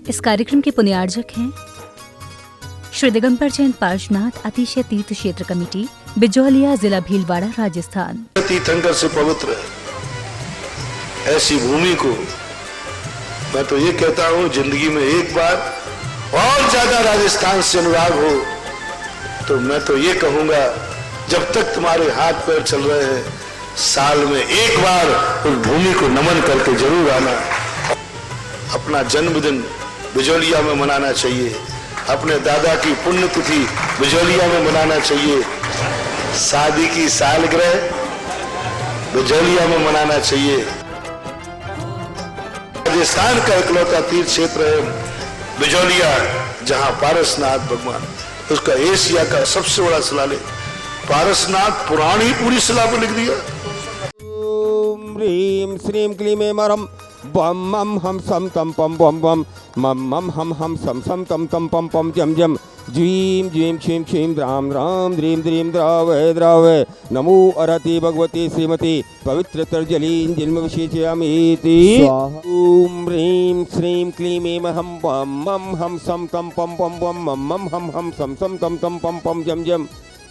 इस कार्यक्रम के पुण्यार्जक हैं श्री दिगंबर जैन पार्श्वनाथ अतिशय तीर्थ क्षेत्र कमेटी, बिजौलिया, जिला भीलवाड़ा, राजस्थान। तीर्थंकर से पवित्र ऐसी भूमि को मैं तो ये कहता हूं, जिंदगी में एक बार और ज्यादा राजस्थान से अनुराग हो तो मैं तो ये कहूंगा, जब तक तुम्हारे हाथ पैर चल रहे हैं, साल में एक बार उस भूमि को नमन करके जरूर आना। अपना जन्मदिन बिजौलिया में मनाना चाहिए, अपने दादा की पुण्यतिथि बिजौलिया में मनाना चाहिए, शादी की सालगिरह बिजौलिया में मनाना चाहिए। राजस्थान का इकलौता तीर्थ क्षेत्र है बिजौलिया, जहां पारसनाथ भगवान, उसका एशिया का सबसे बड़ा शिलालेख, पारसनाथ पुराण ही पूरी शिला पर लिख दिया। ओम ह्रीं श्रीं क्लीं ऐं मरम बम मम हम सम तम पम बम बम मम मम हम सम सम तम तम पम पम जम जम ज्वीं ज्वीं क्षीं क्षीं द्रां द्रां द्रीं द्रीं द्रावय द्रावय नमो अरति भगवती श्रीमती पवित्र तर्जलीं जन्म विशेषयामीति। ओम ह्रीं श्रीं क्लीं ऐं हम बम मम हम सम तम पम पम बम मम मम हम सम सम तम तम पम पम जम जम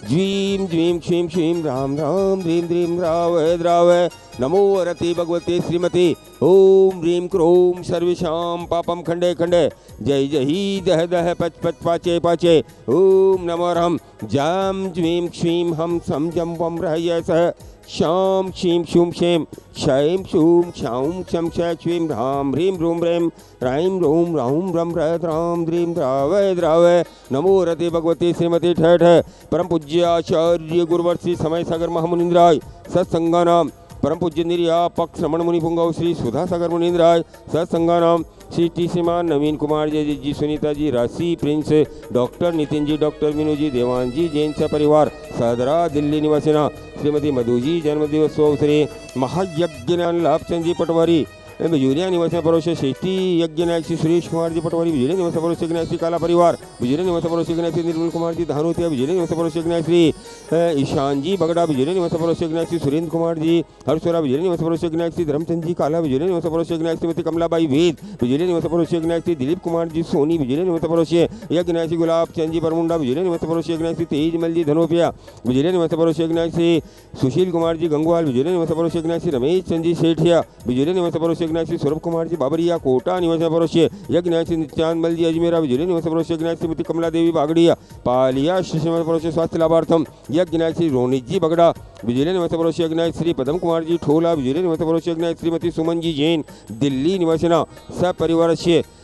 ज्वीं ज्वीं क्षीं क्षीं द्रां द्रां द्रीं द्रीं द्रावय द्रावय नमो अरति भगवती श्रीमती। ओम ह्रीं क्रोम सर्वेषां पापम खंडे खंडे जय जही दह दह पच पच पाचे पाचे। ओम नमो रम जाम ज्वीं क्षीं हम सम जम वम रहय सह शाम क्षीं शूं क्षें क्षैं शूं क्षौं क्षं क्षय क्षीं ह्रां ह्रीं रूं ह्रीं ह्रां रूं रां रं ह्रां द्रीं द्रावय द्रावय नमो रते भगवती श्रीमती ठठ। परम पूज्य आचार्य गुरुवर्षि समय सागर महामुनिंद्राय सत्संगानाम परम पूज्य निर्यापक श्रमण मुनि पुंगव श्री सुधा सागर मुनिंद्राय सत्संगानाम श्री टी श्रीमान नवीन कुमार जी, सुनीता जी, राशि Prince, doctor Nitin ji, doctor Meenu जी, देवान जी, जैन सा परिवार सदरा दिल्ली निवासिना श्रीमती मधु जी जन्मदिवस अवसरे महायज्ञ लाभचंद जी पटवारी बिजूरिया निवासी पड़ोस शेष्टी यज्ञ नायक श्री सुरेश कुमार जी पटवारी बिजूरिया निवासी पड़ोस नायक श्री काला परिवार बिजूरिया निवासी पड़ोस नायक श्री निर्मल कुमार जी धानोतिया बिजूरिया निवासी पड़ोस नायक श्री ईशान जी बगड़ा बिजूरिया निवासी पड़ोस नायक श्री सुरेंद्र कुमार जी हरसोरा बिजूरिया निवासी पड़ोस नायक श्री धर्मचंद जी काला बिजूरिया निवासी पड़ोस नायक श्रीमती कमलाबाई वेद बिजूरिया निवासी पड़ोस नायक श्री दिलीप कुमार जी सोनी बिजूरिया निवासी पड़ोस यज्ञ नायक श्री गुलाब चंद जी परमुंडा बिजूरिया निवासी पड़ोस नायक श्री तेजमल जी धनोपिया बिजूरिया निवासी पड़ोस नायक श्री सुशील कुमार जी गंगवाल बिजूरिया निवासी पड़ोस नायक श्री रमेश चंद जी सेठिया बिजूरिया निवासी पड़ोस नायक श्री सौरभ कुमार बाबरिया कोटा निवासी पड़ोस यज्ञ नायक श्री नित्यानंद जी अजमेरा बिजूरिया निवासी पड़ोस नायक श्रीमती कमला देवी बागड़िया पालिया श्री पड़ोस स्वास्थ्य लाभार्थम यज्ञ नायक श्री रोनित जी बगड़ा बिजूरिया निवासी पड़ोस यज्ञ नायक श्री पदम कुमार जी ठोला बिजूरिया निवासी पड़ोस यज्ञ नायक श्रीमती सुमन जी जैन दिल्ली निवासिना सपरिवार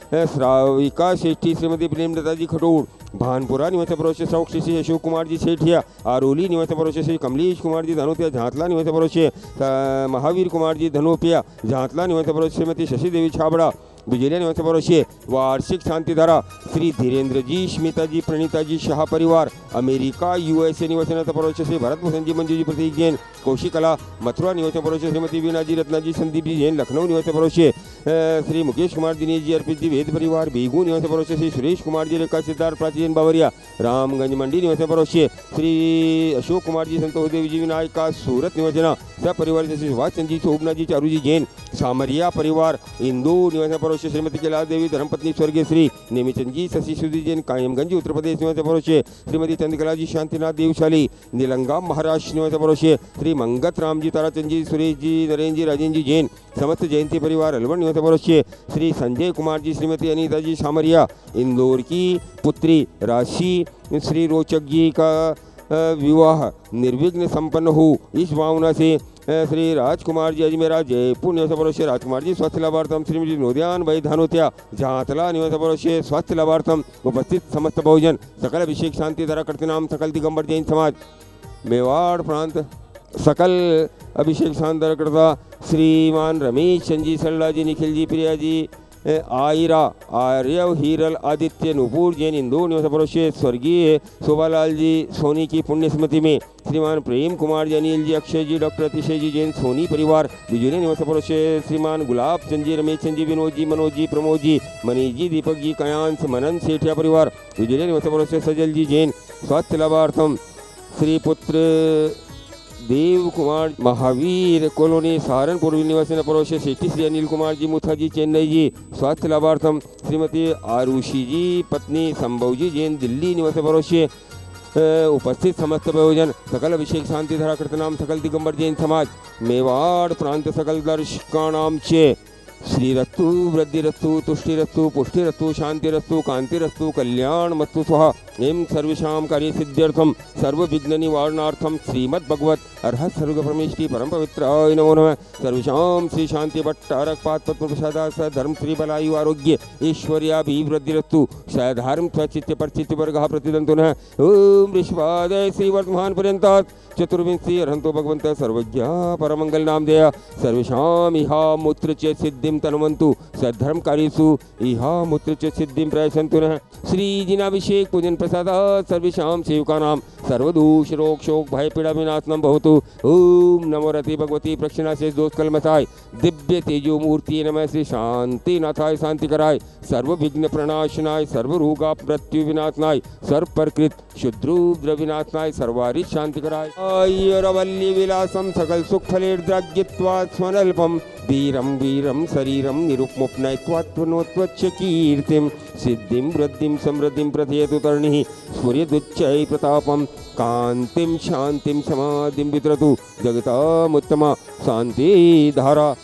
श्राविका शेट्टी श्रीमती प्रेमलता जी खटोड़ भानपुरा निवासी पड़ोस सौख श्री अशोक कुमार जी सेठिया आरोली निवासी पड़ोस श्री कमलेश कुमार जी धनोतिया झांतला निवासी पड़ोस महावीर कुमार जी धनोपिया झांतला निवासी पड़ोस श्रीमती शशि देवी छाबड़ा बिजूरिया निवासी पड़ोस वार्षिक शांतिधारा श्री धीरेन्द्र जी स्मिता जी प्रणीता जी शाह परिवार अमेरिका USA निवासी पड़ोस श्री भरत भूषण जी मंजू जी प्रतीक जैन कौशिकला मथुरा निवासी पड़ोस श्रीमती वीणा जी रत्ना जी संदीप जी जैन लखनऊ निवासी पड़ोस श्री मुकेश कुमार दिनेश जी अर्पित जी वेद परिवार बेगू निवासी पड़ोस श्री सुरेश कुमार जी रेखा सिद्धार्थ प्राची जैन बावरिया रामगंज मंडी निवासी पड़ोस श्री अशोक कुमार जी संतोष देवी जी विनायका सूरत निवासिना सपरिवार श्री सुभाष चंद जी शोभना जी चारू जी जैन सामरिया परिवार इंदौर निवासी पड़ोस श्रीमती कैलाश देवी धर्मपत्नी स्वर्गीय श्री नेमिचंद जी शशि सुधी जैन कायमगंज उत्तर प्रदेश निवासी पड़ोस श्रीमती चंद्रकला जी शांतिनाथ देवशाली निलंगा महाराष्ट्र निवासी पड़ोस श्री मंगत राम जी ताराचंद जी सुरेश जी नरेंद्र जी राजेंद्र जी जैन समस्त जयंती परिवार अलवर निवासी पड़ोस श्री संजय कुमार जी श्रीमती अनीता जी सामरिया इंदौर की पुत्री राशि श्री रोचक जी का विवाह निर्विघ्न संपन्न हो इस भावना से श्री राजकुमार जी अजमेरा जयपुर निवासी पड़ोस राजकुमार जी स्वास्थ्य लाभार्थम श्रीमती नोदियान भाई धानोतिया झांतला निवासी पड़ोस स्वास्थ्य लाभार्थम उपस्थित समस्त बहुजन सकल अभिषेक शांति धारा करते नाम सकल दिगंबर जैन समाज मेवाड़ प्रांत सकल अभिषेक शांति धारा करता श्रीमान रमेश चंद जी सल्ला जी निखिल जी प्रिया जी आयरा आर्यव हीरल आदित्य नुपुर जैन इंदौर निवासी पड़ोस स्वर्गीय शोभालाल जी सोनी की पुण्य स्मृति में श्रीमान प्रेम कुमार जी अनिल जी अक्षय जी डॉक्टर अतिशय जी जैन सोनी परिवार बिजूरिया निवासी पड़ोस श्रीमान गुलाब चंद जी रमेश चंद जी विनोद जी मनोज जी प्रमोद जी मनीष जी दीपक जी कयांश मनन सेठिया परिवार बिजूरिया निवासी पड़ोस सजल जी जैन स्वास्थ्य लाभार्थम श्री पुत्र देव कुमार महावीर कॉलोनी सहारनपुर निवासी परोसे सेठी श्री अनिल कुमार जी मुथाजी चेन्नई जी स्वास्थ्य लाभार्थम श्रीमती आरुषि जी पत्नी संभव जी जैन दिल्ली निवासी परोसे उपस्थित समस्त प्रयोजन सकल अभिषेक शांति धरा कृतनाम सकल दिगंबर जैन समाज मेवाड़ प्रांत सकल दर्शकाणाम चे श्रीरस्तु वृद्धिरस्तु तुष्टिरस्तु पुष्टिरस्तु शांतिरस्तु कांतिरस्तु कल्याण मस्तु स्वाहा एवं सर्वेषां कार्य सिद्ध्यर्थम सर्व विघ्न निवारणार्थम श्रीमद् भगवत अर्हत सर्व परमेष्टि परम पवित्राय नमो नमः सर्वेषां श्री शांति भट्टारक पाद पद्म प्रसादा स धर्म श्री बलायु आरोग्य ऐश्वर्याभिवृद्धिरस्तु सधर्म स्वचित्त परचित्त वर्गः प्रतिदंतो नः ओम ऋषभादय श्री वर्तमान पर्यंतात् चतुर्विंशी अर्हन्तो भगवन्तः सर्वज्ञ परमंगल नामधेय सर्वेषां इहा मूत्र च सिद्धिं तनुवन्तु सद्धर्मकार्येषु इहा मूत्र च सिद्धिं प्रयच्छन्तु नः श्री जिनाभिषेक पूजन प्रसादात् सर्वेषां सेवकानां सर्वदोष रोग शोक भय पीड़ा विनाशनं भवतु ओम नमो रति भगवती प्रक्षिणा से दोष कलमसाय दिव्य तेजो मूर्ति नमः श्री शांतिनाथाय शांतिकराय सर्व विघ्न प्रणाशनाय सर्व रोगा मृत्यु विनाशनाय सर्व प्रकृत शुद्रुद्र विनाशनाय सर्वारि शांतिकराय आयरवल्ली विलासम सकल सुख फलेर्द्राग्यत्वात् स्वनल्पम वीरम वीरम शरीरम निरुपमुपनयत्वात्वनोत्वच्च कीर्तिम सिद्धिं वृद्धिं समृद्धिं प्रथयतु तर्णिः स्फुर्यदुच्चै प्रतापं कान्तिं शान्तिं समाधिं वितरतु जगतामुत्तमा शान्तिधारा ॐ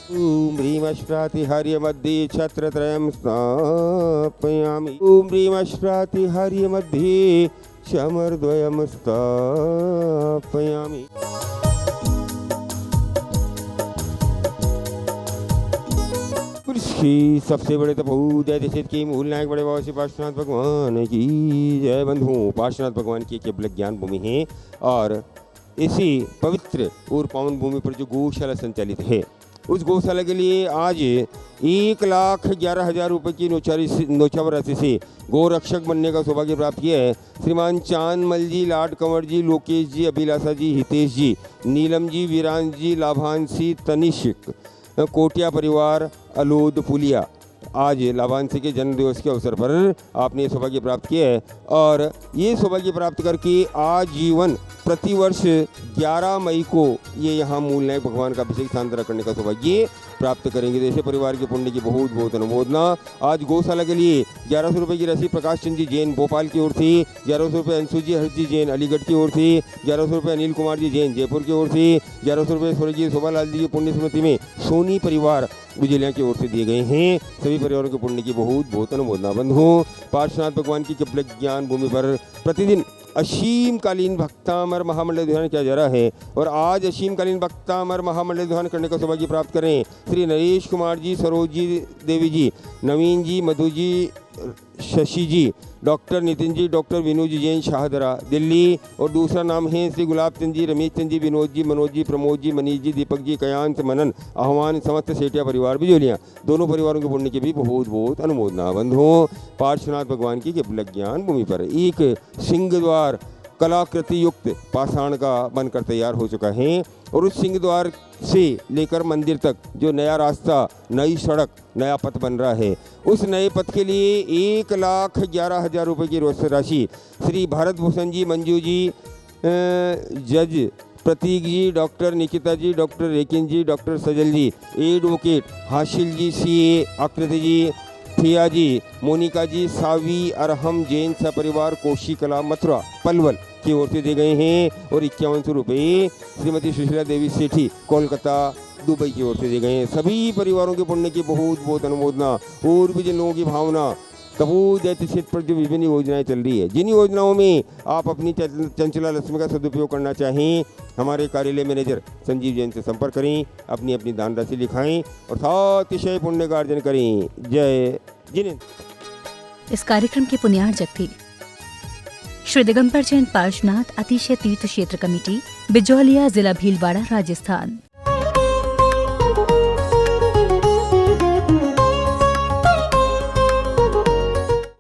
ह्रीमश्रातिहर्य मध्ये छत्रत्रयं स्थापयामि ॐ ह्रीमश्रातिहर्य मध्ये चमरद्वयं स्थापयामि कृषि सबसे बड़े तपोदय देशित की मूल नायक बड़े बाबा श्री पार्श्वनाथ भगवान की जय। बंधुओं, पार्श्वनाथ भगवान की केवल ज्ञान भूमि है और इसी पवित्र और पावन भूमि पर जो गौशाला संचालित है उस गौशाला के लिए आज 1,11,000 रुपये की नौछावर राशि से गौरक्षक बनने का सौभाग्य प्राप्त किया है श्रीमान चांदमल जी, लाड कंवर जी, लोकेश जी, अभिलाषा जी, हितेश जी, नीलम जी, वीरान जी, लाभांशी, तनिष्क, कोटिया परिवार, अलोद पुलिया। आज लाभांशी के जन्म दिवस के अवसर पर आपने सौभाग्य प्राप्त किया है और ये सौभाग्य प्राप्त करके आजीवन प्रतिवर्ष 11 मई को ये यहाँ मूल नायक भगवान का अभिषेक शांतरा करने का सौभाग्य प्राप्त करेंगे। जैसे परिवार के पुण्य की बहुत बहुत अनुमोदना। आज गौशाला के लिए 1100 रुपये की राशि प्रकाश चंद जी जैन भोपाल की ओर से, 1100 रुपये अंशु जी हर्ष जी जैन अलीगढ़ की ओर से, 1100 रुपये अनिल कुमार जी जैन जयपुर की ओर से, 1100 रुपये स्वर्गीय शोभालाल जी की पुण्य स्मृति में सोनी परिवार गुजलिया की ओर से दिए गए हैं। सभी परिवारों के पुण्य की बहुत बहुत अनुमोदना। बंधुओं, पार्श्वनाथ भगवान की केवल ज्ञान भूमि पर प्रतिदिन असीमकालीन भक्तामर महामंडल ध्यान किया जा रहा है और आज असीमकालीन भक्तामर महामंडल ध्यान करने का सौभाग्य प्राप्त करें श्री नरेश कुमार जी, सरोजी देवी जी, नवीन जी, मधु जी, शशि जी, डॉक्टर नितिन जी, डॉक्टर विनोद जी जैन शाहदरा दिल्ली। और दूसरा नाम है श्री गुलाब चंद जी, रमेश चंद जी, विनोद जी, मनोज जी, प्रमोद जी, मनीष जी, दीपक जी, कयांश, मनन, आह्वान, समस्त सेठिया परिवार बिजोलियाँ। दोनों परिवारों के पुण्य की भी बहुत बहुत अनुमोदना। बंधुओं, पार्श्वनाथ भगवान की केवल ज्ञान भूमि पर एक सिंह द्वार कलाकृति युक्त पाषाण का बनकर तैयार हो चुका है और उस सिंह द्वार से लेकर मंदिर तक जो नया रास्ता, नई सड़क, नया पथ बन रहा है, उस नए पथ के लिए 1,11,000 रुपये की राशि श्री भारत भूषण जी, मंजू जी, जज प्रतीक जी, डॉक्टर निकिता जी, डॉक्टर रेकिन जी, डॉक्टर सजल जी, एडवोकेट हाशिल जी, CA आकृति जी, थिया जी, मोनिका जी, सावी अरहम जैन सपरिवार कोशी कला मथुरा पलवल की ओर से दिए गए हैं और 5100 रुपये श्रीमती सुशीला देवी सेठी कोलकाता दुबई की ओर से दिए गए हैं। सभी परिवारों के पुण्य की बहुत बहुत अनुमोदना। और भी जिन लोगों की भावना तपोदय क्षेत्र पर जो विभिन्न योजनाएं चल रही है, जिन योजनाओं में आप अपनी चंचला लक्ष्मी का सदुपयोग करना चाहें, हमारे कार्यालय मैनेजर संजीव जैन से संपर्क करें, अपनी अपनी दान राशि लिखाएं और सातिशय पुण्य का अर्जन करें। जय जिनेन्द्र। इस कार्यक्रम के पुण्यार्जक थे श्री दिगंबर जैन पार्श्वनाथ अतिशय तीर्थ क्षेत्र कमेटी, बिजौलिया, जिला भीलवाड़ा, राजस्थान।